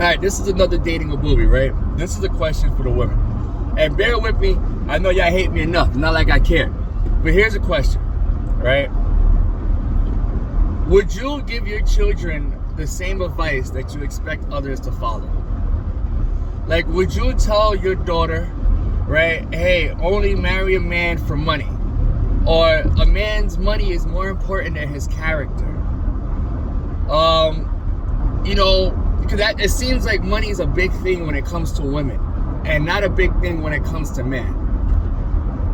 right, this is another dating a boobie, right? This is a question for the women. And bear with me, I know y'all hate me enough, not like I care. But here's a question, right? Would you give your children the same advice that you expect others to follow? Like, would you tell your daughter, right, hey, only marry a man for money? Or a man's money is more important than his character? Because it seems like money is a big thing when it comes to women and not a big thing when it comes to men.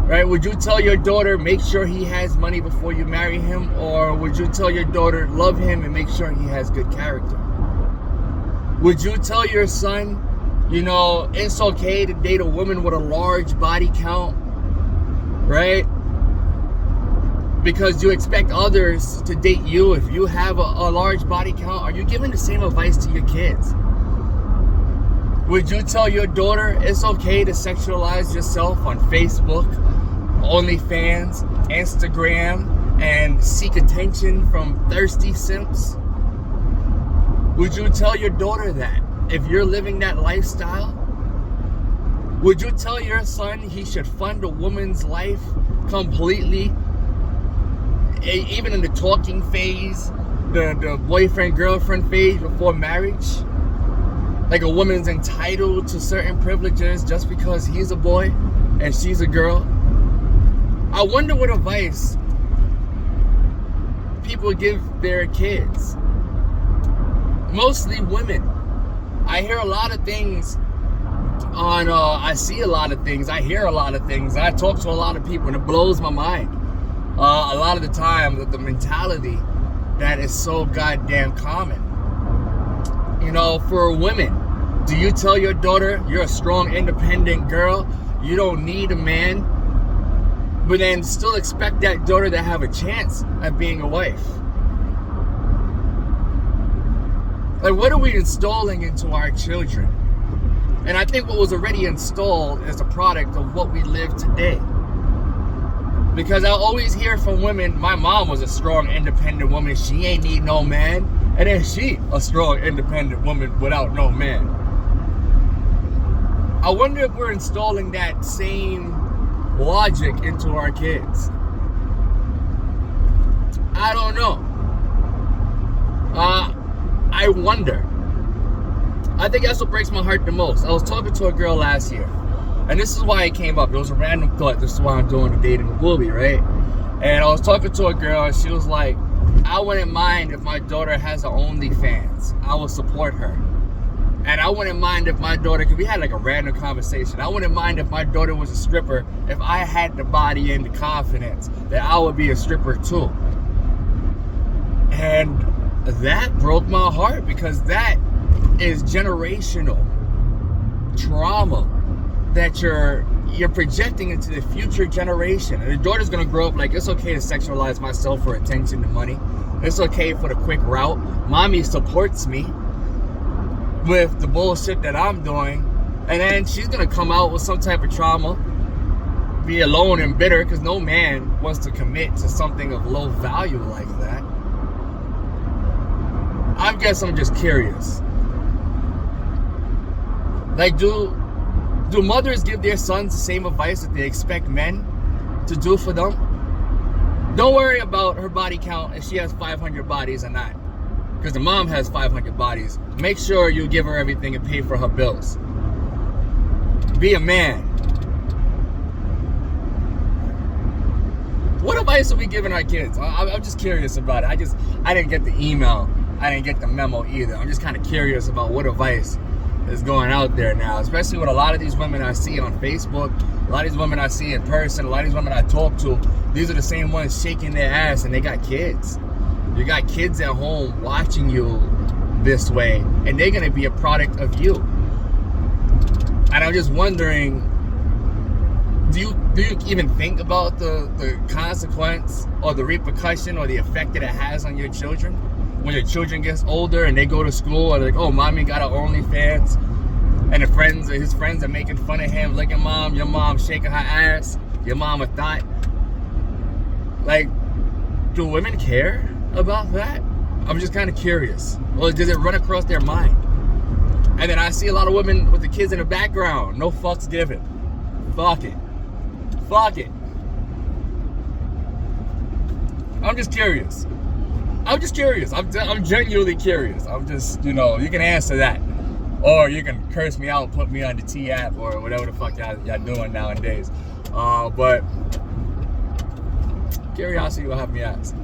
Right? Would you tell your daughter, make sure he has money before you marry him? Or would you tell your daughter, love him and make sure he has good character? Would you tell your son, it's okay to date a woman with a large body count, right? Because you expect others to date you if you have a large body count? Are you giving the same advice to your kids? Would you tell your daughter it's okay to sexualize yourself on Facebook, OnlyFans, Instagram, and seek attention from thirsty simps? Would you tell your daughter that if you're living that lifestyle? Would you tell your son he should fund a woman's life completely, even in the talking phase, the boyfriend-girlfriend phase before marriage? Like a woman's entitled to certain privileges just because he's a boy and she's a girl? I wonder what advice people give their kids. Mostly women. I hear a lot of things I see a lot of things, I hear a lot of things, I talk to a lot of people, and it blows my mind. A lot of the time, the mentality that is so goddamn common. For women, do you tell your daughter you're a strong, independent girl, you don't need a man, but then still expect that daughter to have a chance at being a wife? Like, what are we installing into our children? And I think what was already installed is a product of what we live today. Because I always hear from women, my mom was a strong, independent woman, she ain't need no man. And then she, a strong, independent woman without no man. I wonder if we're installing that same logic into our kids. I don't know. I wonder. I think that's what breaks my heart the most. I was talking to a girl last year, and this is why it came up. It was a random thought. This is why I'm doing the dating a boobie, right? And I was talking to a girl, and she was like, I wouldn't mind if my daughter has an OnlyFans. I will support her. And I wouldn't mind if my daughter, because we had like a random conversation, I wouldn't mind if my daughter was a stripper if I had the body and the confidence that I would be a stripper too. And that broke my heart, because that is generational trauma that you're projecting into the future generation. And the daughter's gonna grow up like, it's okay to sexualize myself for attention and money. It's okay for the quick route. Mommy supports me with the bullshit that I'm doing. And then she's gonna come out with some type of trauma, be alone and bitter, because no man wants to commit to something of low value like that. I guess I'm just curious. Like, do mothers give their sons the same advice that they expect men to do for them? Don't worry about her body count if she has 500 bodies or not, because the mom has 500 bodies. Make sure you give her everything and pay for her bills. Be a man. What advice are we giving our kids? I'm just curious about it. I didn't get the email. I didn't get the memo either. I'm just kind of curious about what advice is going out there now, especially with a lot of these women I see on Facebook, a lot of these women I see in person, a lot of these women I talk to. These are the same ones shaking their ass, and they got kids. You got kids at home watching you this way, and they're going to be a product of you. And I'm just wondering, do you even think about the consequence or the repercussion or the effect that it has on your children? When your children gets older and they go to school, and they're like, oh, mommy got an OnlyFans, and his friends are making fun of him. Look at mom, your mom shaking her ass, your mom a thought. Like, do women care about that? I'm just kind of curious. Or does it run across their mind? And I see a lot of women with the kids in the background. No fucks given. Fuck it. Fuck it. I'm just curious. I'm genuinely curious. I'm just, you can answer that. Or you can curse me out and put me on the T app or whatever the fuck y'all doing nowadays. But curiosity will have me ask.